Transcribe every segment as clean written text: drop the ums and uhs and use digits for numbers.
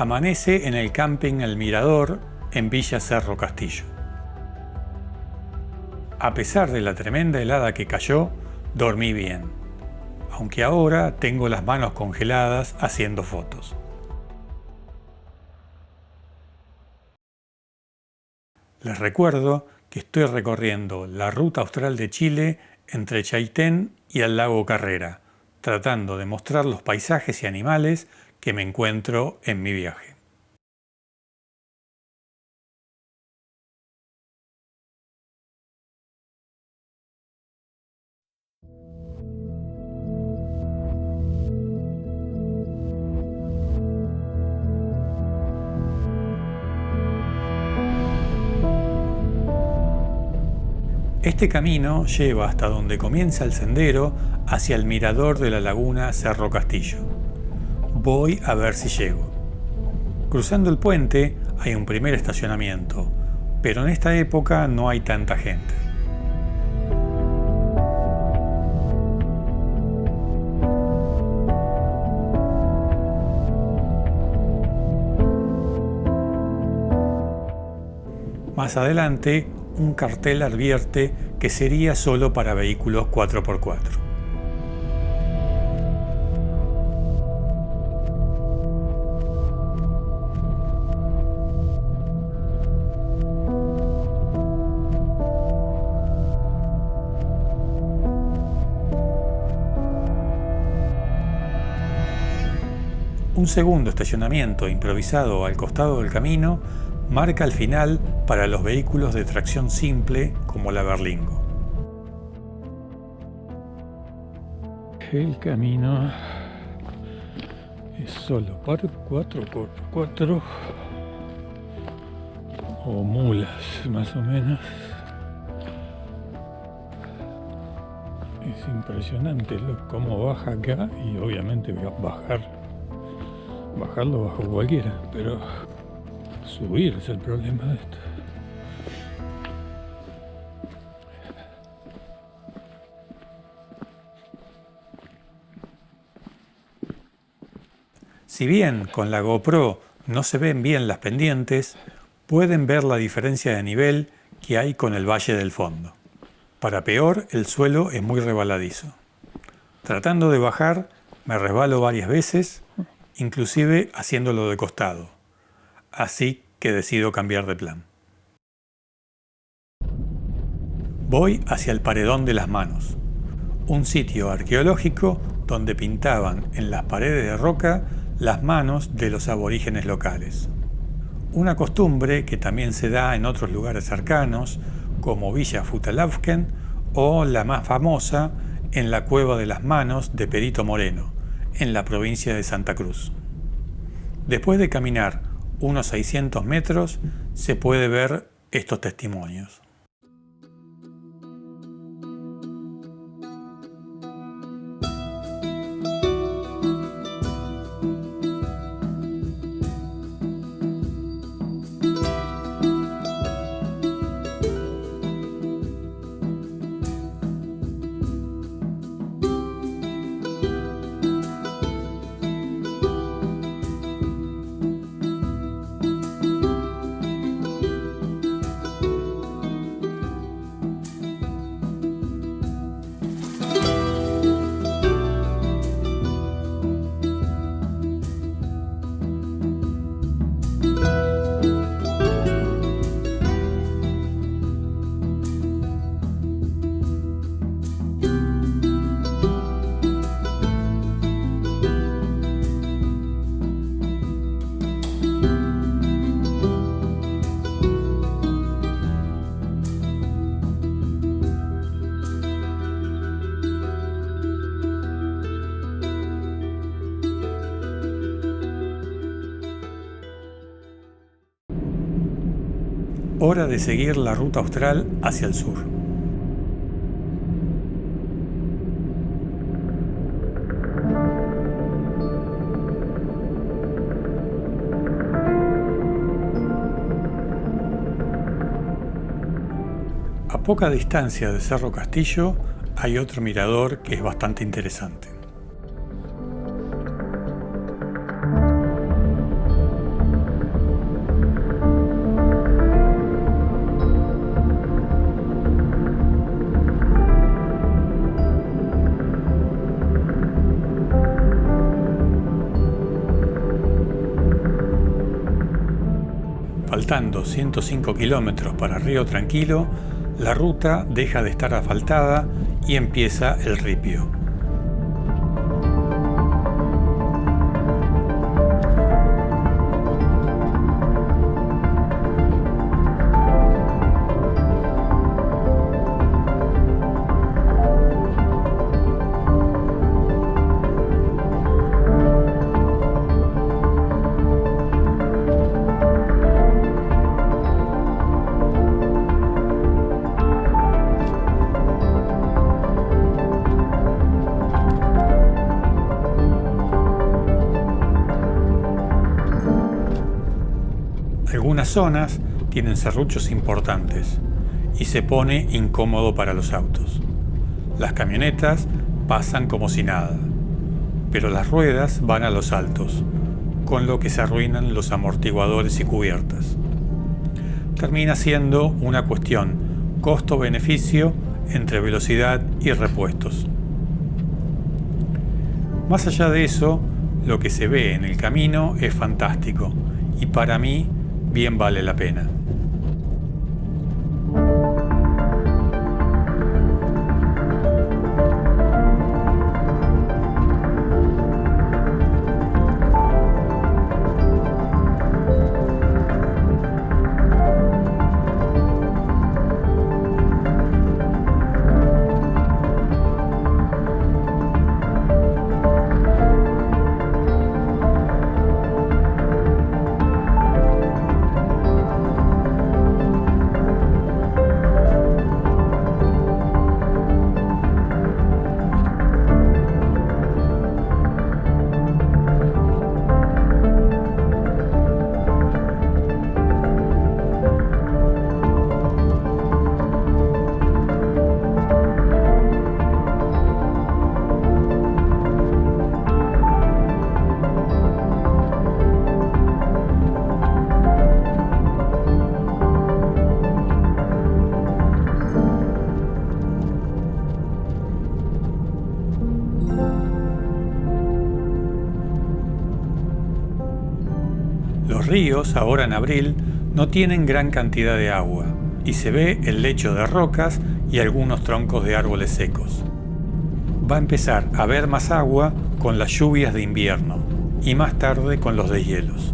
Amanece en el camping El Mirador, en Villa Cerro Castillo. A pesar de la tremenda helada que cayó, dormí bien, aunque ahora tengo las manos congeladas haciendo fotos. Les recuerdo que estoy recorriendo la ruta austral de Chile entre Chaitén y el lago Carrera, tratando de mostrar los paisajes y animales que me encuentro en mi viaje. Este camino lleva hasta donde comienza el sendero hacia el mirador de la laguna Cerro Castillo. Voy a ver si llego. Cruzando el puente hay un primer estacionamiento, pero en esta época no hay tanta gente. Más adelante, un cartel advierte que sería solo para vehículos 4x4. Un segundo estacionamiento improvisado al costado del camino marca el final para los vehículos de tracción simple como la Berlingo. El camino es solo para 4x4 o mulas, más o menos. Es impresionante cómo baja acá, y obviamente bajarlo bajo cualquiera, pero subir es el problema de esto. Si bien con la GoPro no se ven bien las pendientes, pueden ver la diferencia de nivel que hay con el valle del fondo. Para peor, el suelo es muy resbaladizo. Tratando de bajar, me resbalo varias veces, inclusive haciéndolo de costado. Así que decido cambiar de plan. Voy hacia el Paredón de las Manos, un sitio arqueológico donde pintaban en las paredes de roca las manos de los aborígenes locales. Una costumbre que también se da en otros lugares cercanos, como Villa Futaleufken o la más famosa en la Cueva de las Manos de Perito Moreno, en la provincia de Santa Cruz. Después de caminar unos 600 metros, se puede ver estos testimonios. Hora de seguir la ruta austral hacia el sur. A poca distancia de Cerro Castillo hay otro mirador que es bastante interesante. Faltando 105 kilómetros para Río Tranquilo, la ruta deja de estar asfaltada y empieza el ripio. Algunas zonas tienen serruchos importantes y se pone incómodo para los autos. Las camionetas pasan como si nada, pero las ruedas van a los altos, con lo que se arruinan los amortiguadores y cubiertas. Termina siendo una cuestión costo-beneficio entre velocidad y repuestos. Más allá de eso, lo que se ve en el camino es fantástico y para mí bien vale la pena. Los ríos, ahora en abril, no tienen gran cantidad de agua y se ve el lecho de rocas y algunos troncos de árboles secos. Va a empezar a haber más agua con las lluvias de invierno y más tarde con los deshielos.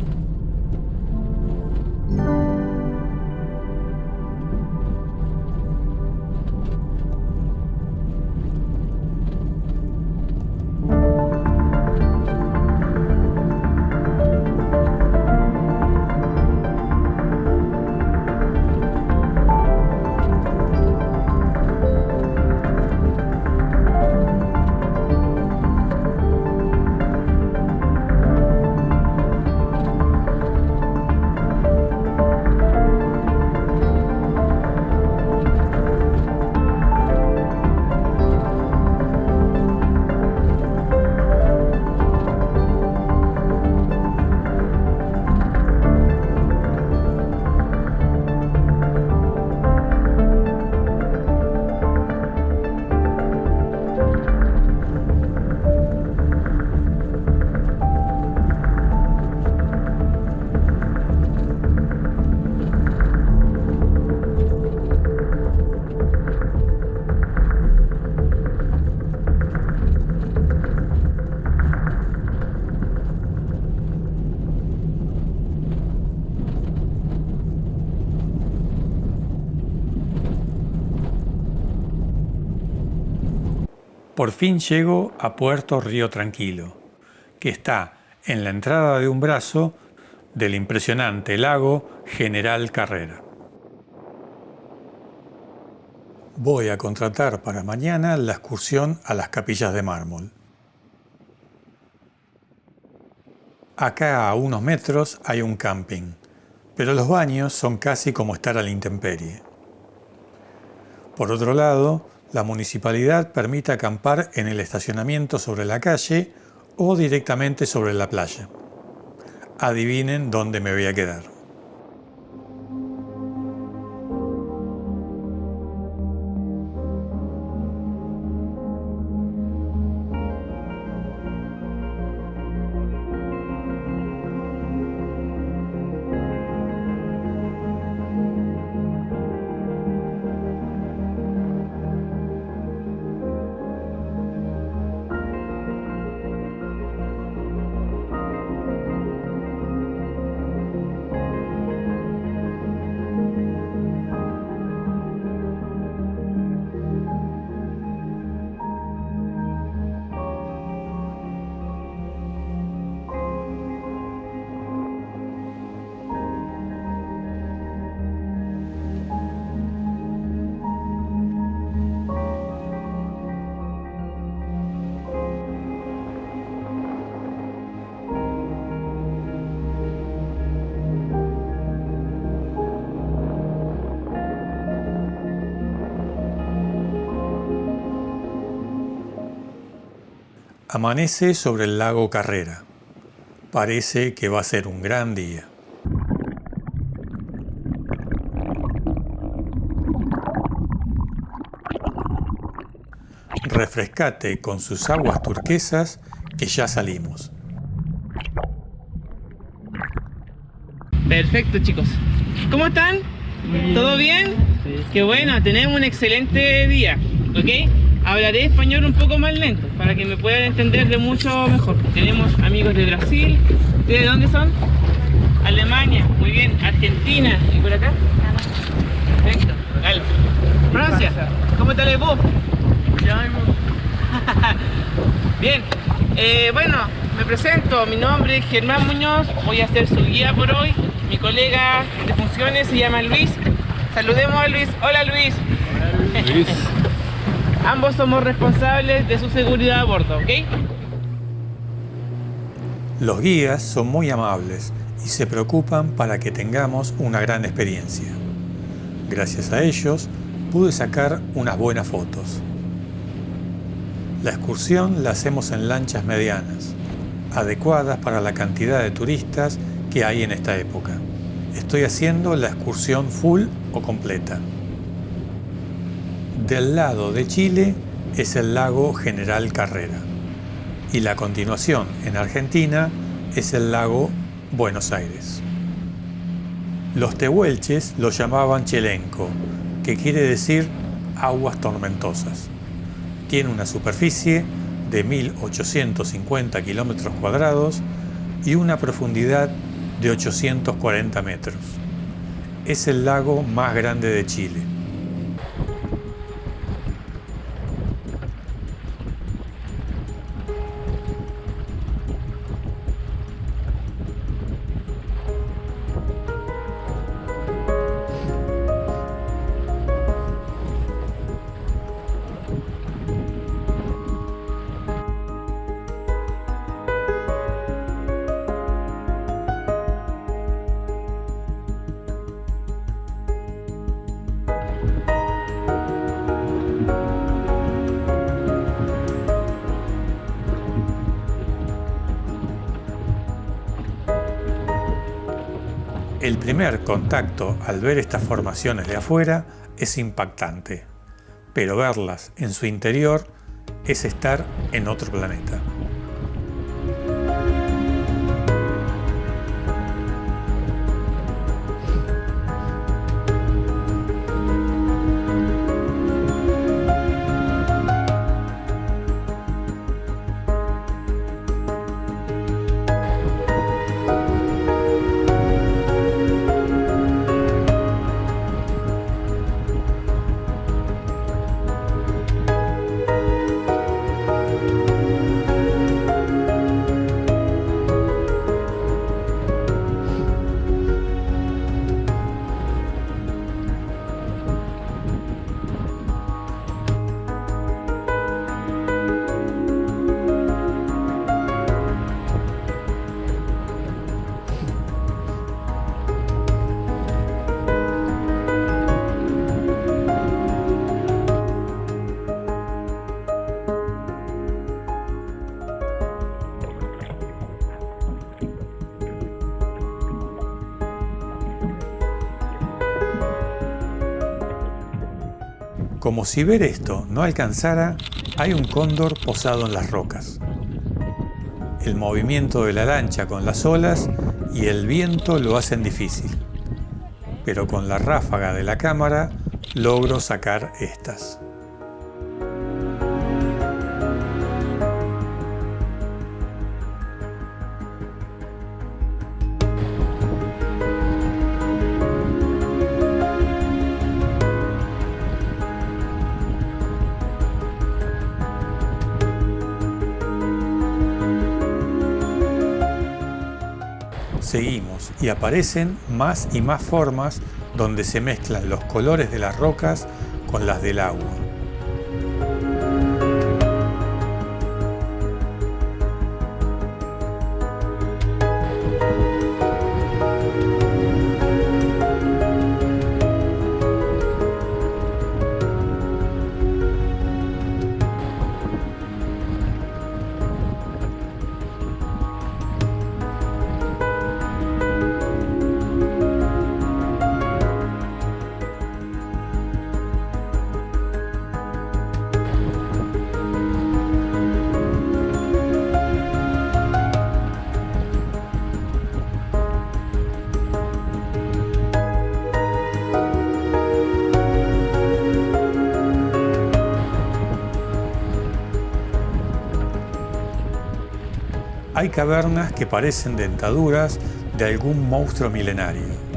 Por fin llego a Puerto Río Tranquilo, que está en la entrada de un brazo del impresionante lago General Carrera. Voy a contratar para mañana la excursión a las Capillas de Mármol. Acá a unos metros hay un camping, pero los baños son casi como estar a la intemperie. Por otro lado, la municipalidad permite acampar en el estacionamiento sobre la calle o directamente sobre la playa. Adivinen dónde me voy a quedar. Amanece sobre el lago Carrera. Parece que va a ser un gran día. Refrescate con sus aguas turquesas que ya salimos. Perfecto, chicos. ¿Cómo están? ¿Todo bien? Sí. Qué bueno, tenemos un excelente día, ¿ok? Hablaré español un poco más lento para que me puedan entender de mucho mejor. Tenemos amigos de Brasil. ¿De dónde son? Alemania, muy bien. Argentina. ¿Y por acá? Perfecto. Dale. Francia. ¿Cómo te les vos? Bien. Bueno, me presento. Mi nombre es Germán Muñoz. Voy a ser su guía por hoy. Mi colega de funciones se llama Luis. Saludemos a Luis. Hola, Luis. Hola, Luis. Ambos somos responsables de su seguridad a bordo, ¿ok? Los guías son muy amables y se preocupan para que tengamos una gran experiencia. Gracias a ellos pude sacar unas buenas fotos. La excursión la hacemos en lanchas medianas, adecuadas para la cantidad de turistas que hay en esta época. Estoy haciendo la excursión full o completa. Del lado de Chile es el lago General Carrera y la continuación en Argentina es el lago Buenos Aires. Los tehuelches lo llamaban Chelenco, que quiere decir aguas tormentosas. Tiene una superficie de 1.850 kilómetros cuadrados y una profundidad de 840 metros. Es el lago más grande de Chile. El primer contacto al ver estas formaciones de afuera es impactante, pero verlas en su interior es estar en otro planeta. Como si ver esto no alcanzara, hay un cóndor posado en las rocas. El movimiento de la lancha con las olas y el viento lo hacen difícil, pero con la ráfaga de la cámara logro sacar estas. Seguimos y aparecen más y más formas donde se mezclan los colores de las rocas con las del agua. hay cavernas que parecen dentaduras de algún monstruo milenario.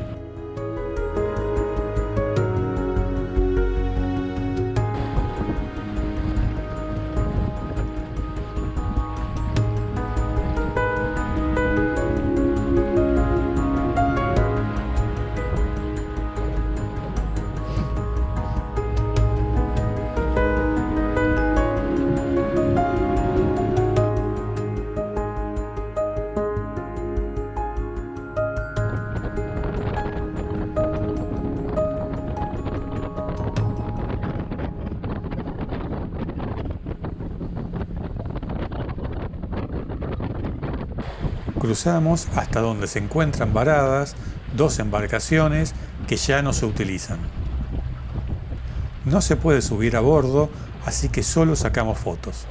Cruzamos hasta donde se encuentran varadas 2 embarcaciones que ya no se utilizan. No se puede subir a bordo, así que solo sacamos fotos.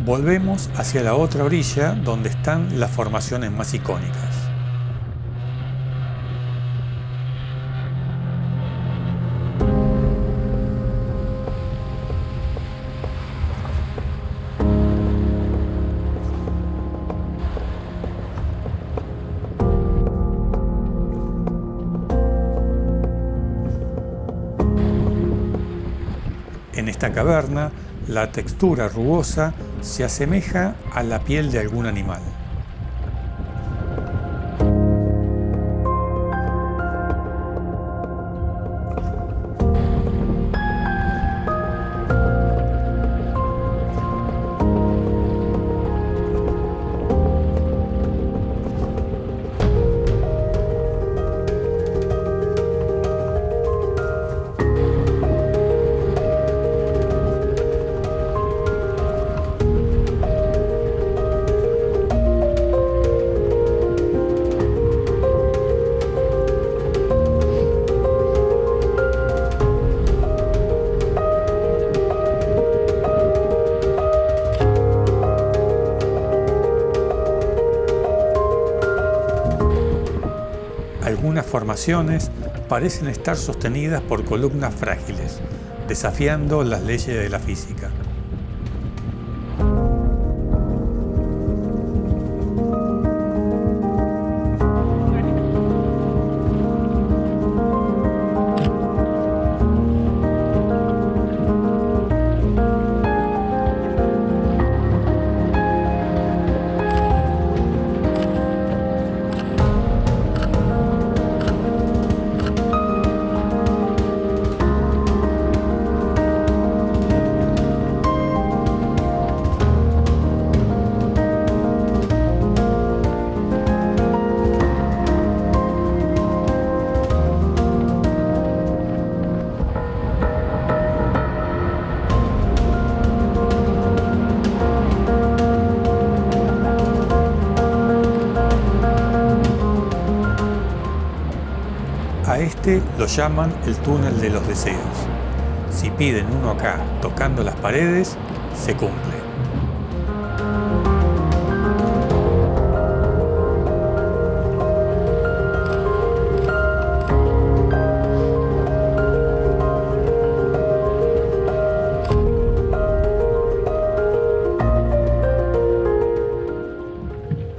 Volvemos hacia la otra orilla donde están las formaciones más icónicas. En esta caverna, la textura rugosa se asemeja a la piel de algún animal. Algunas formaciones parecen estar sostenidas por columnas frágiles, desafiando las leyes de la física. A este lo llaman el túnel de los deseos. Si piden uno acá tocando las paredes, se cumple.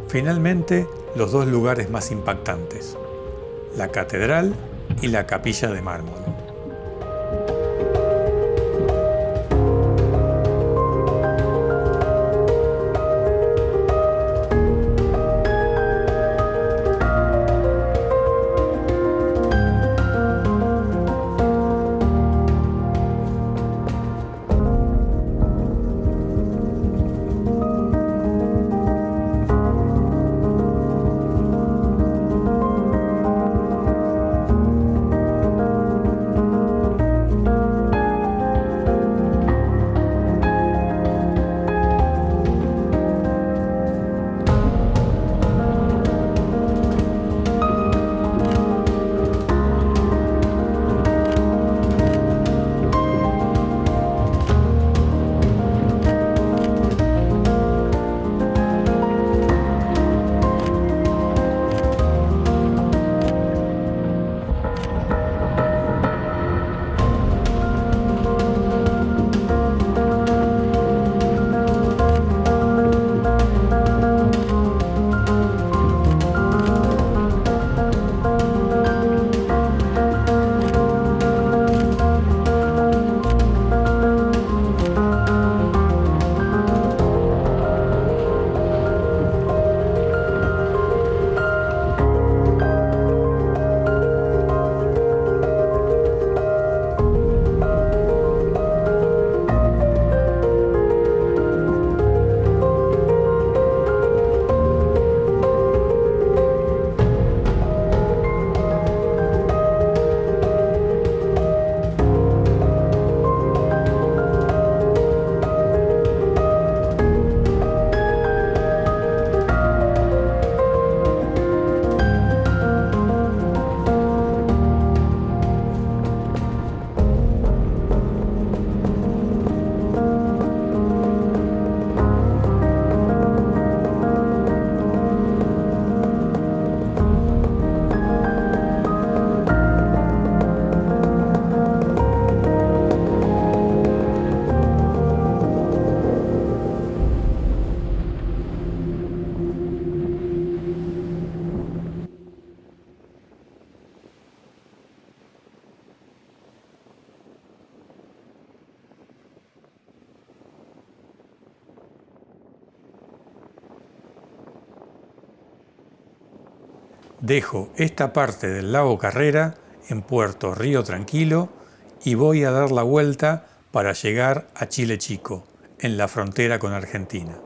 Finalmente, los 2 lugares más impactantes: la catedral y la capilla de mármol. Dejo esta parte del lago Carrera en Puerto Río Tranquilo y voy a dar la vuelta para llegar a Chile Chico, en la frontera con Argentina.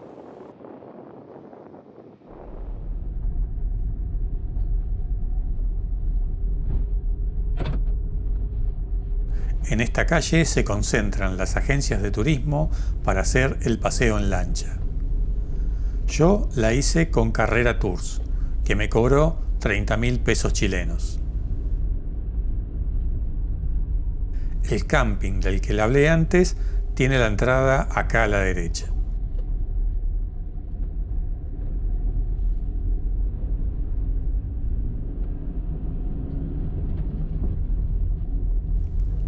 En esta calle se concentran las agencias de turismo para hacer el paseo en lancha. Yo la hice con Carrera Tours, que me cobró 30.000 pesos chilenos. El camping del que le hablé antes tiene la entrada acá a la derecha.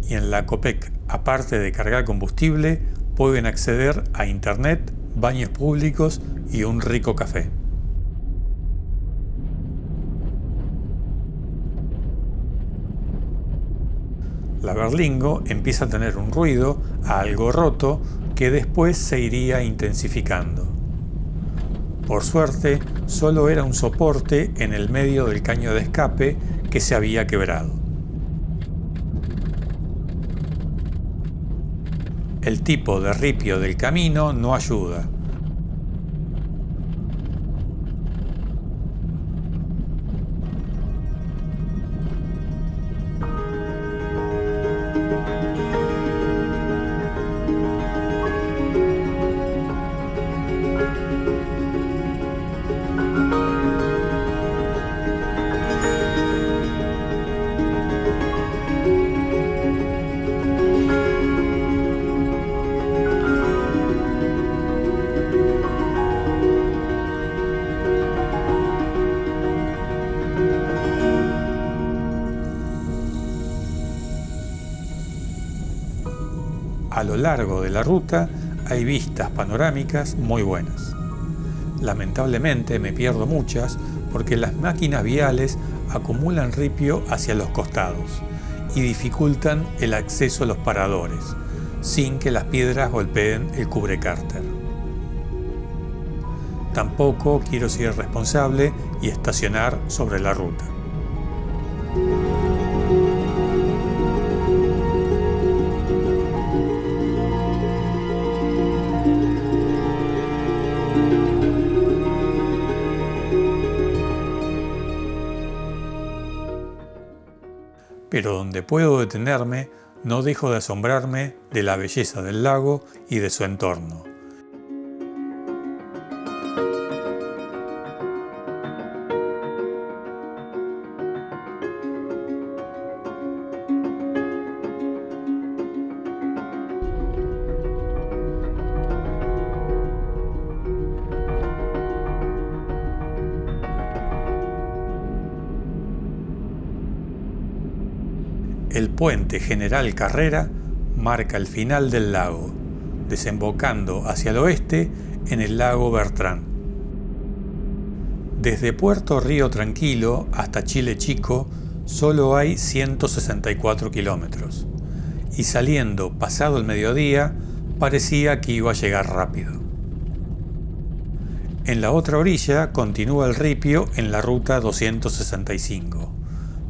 Y en la Copec, aparte de cargar combustible, pueden acceder a internet, baños públicos y un rico café. La Berlingo empieza a tener un ruido algo roto que después se iría intensificando. Por suerte, solo era un soporte en el medio del caño de escape que se había quebrado. El tipo de ripio del camino no ayuda. A lo largo de la ruta hay vistas panorámicas muy buenas. Lamentablemente me pierdo muchas porque las máquinas viales acumulan ripio hacia los costados y dificultan el acceso a los paradores, sin que las piedras golpeen el cubrecárter. Tampoco quiero ser responsable y estacionar sobre la ruta. Pero donde puedo detenerme, no dejo de asombrarme de la belleza del lago y de su entorno. El puente General Carrera marca el final del lago, desembocando hacia el oeste en el lago Bertrán. Desde Puerto Río Tranquilo hasta Chile Chico solo hay 164 kilómetros, y saliendo pasado el mediodía parecía que iba a llegar rápido. En la otra orilla continúa el ripio en la ruta 265,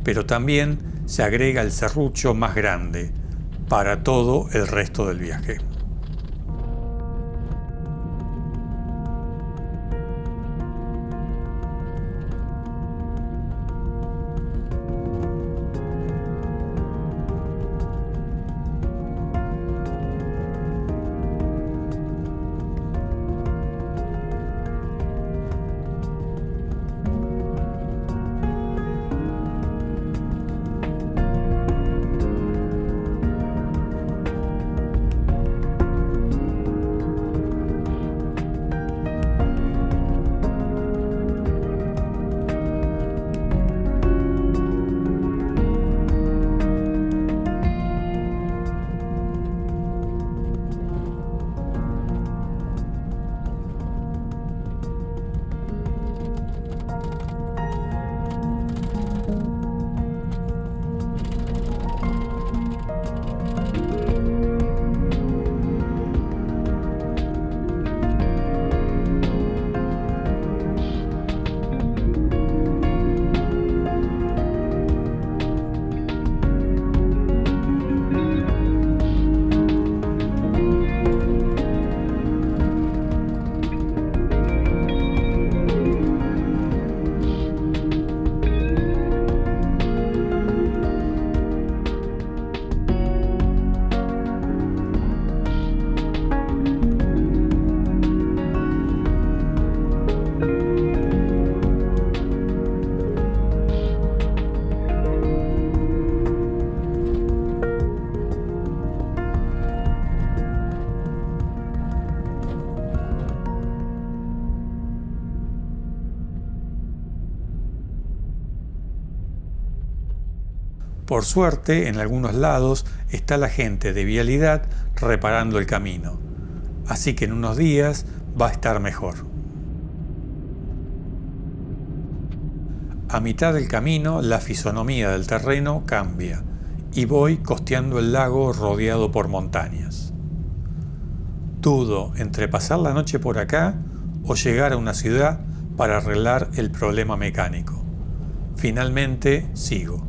pero también se agrega el serrucho más grande para todo el resto del viaje. Por suerte, en algunos lados está la gente de vialidad reparando el camino, así que en unos días va a estar mejor. A mitad del camino, la fisonomía del terreno cambia y voy costeando el lago rodeado por montañas. Dudo entre pasar la noche por acá o llegar a una ciudad para arreglar el problema mecánico. Finalmente, sigo.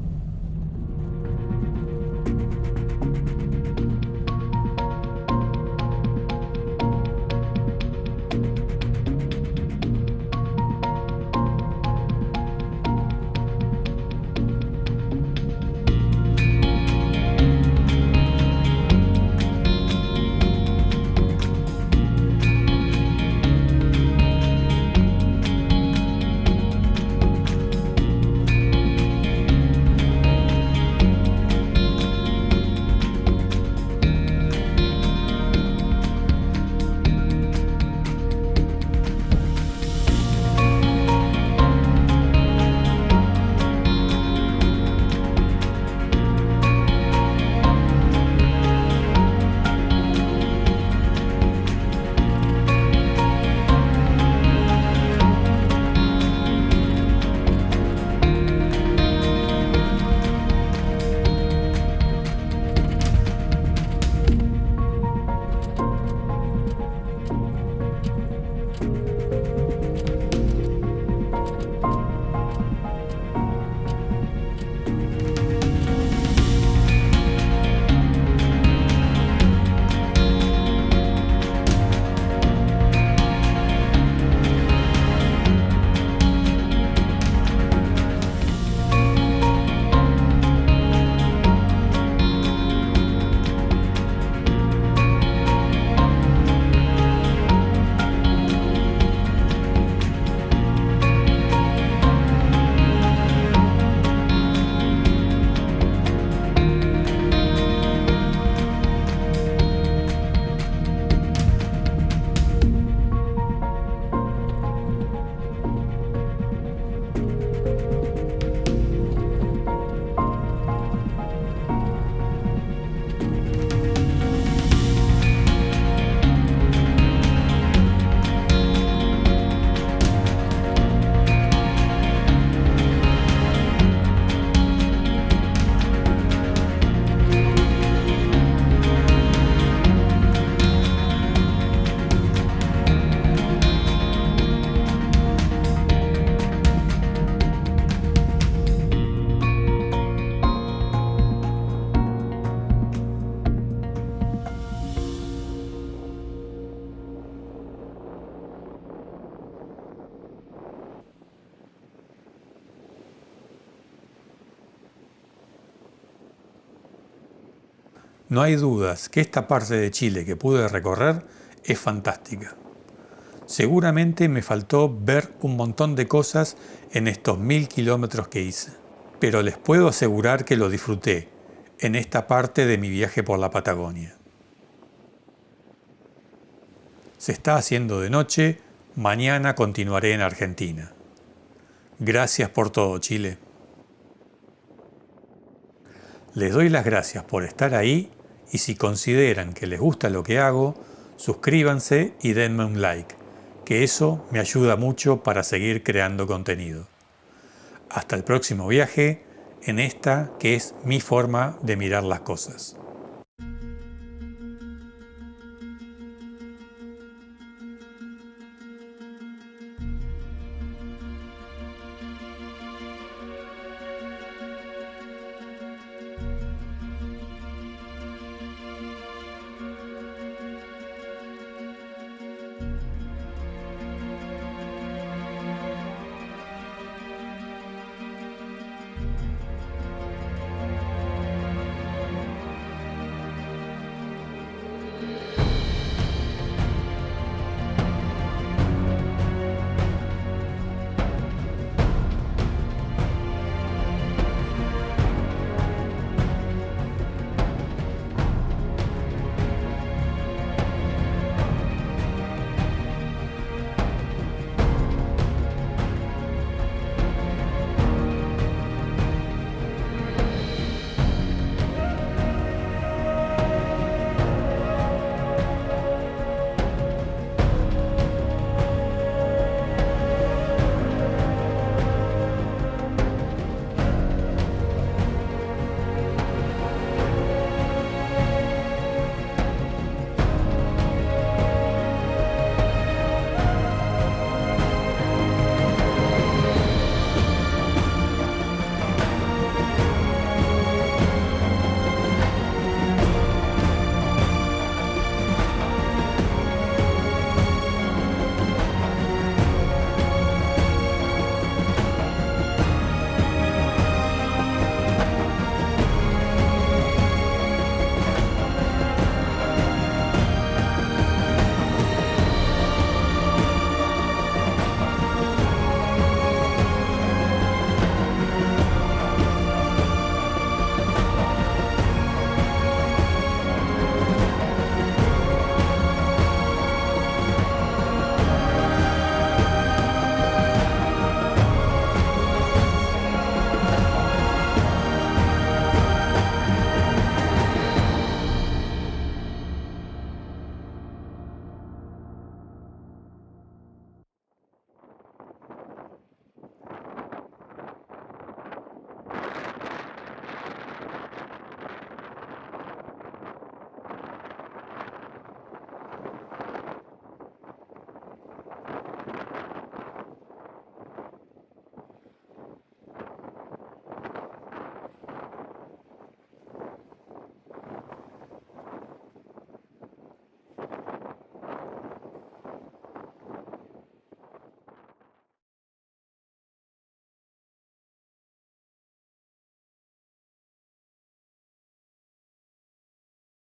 No hay dudas que esta parte de Chile que pude recorrer es fantástica. Seguramente me faltó ver un montón de cosas en estos 1000 kilómetros que hice, pero les puedo asegurar que lo disfruté en esta parte de mi viaje por la Patagonia. Se está haciendo de noche, mañana continuaré en Argentina. Gracias por todo, Chile. Les doy las gracias por estar ahí y si consideran que les gusta lo que hago, suscríbanse y denme un like, que eso me ayuda mucho para seguir creando contenido. Hasta el próximo viaje en esta que es mi forma de mirar las cosas.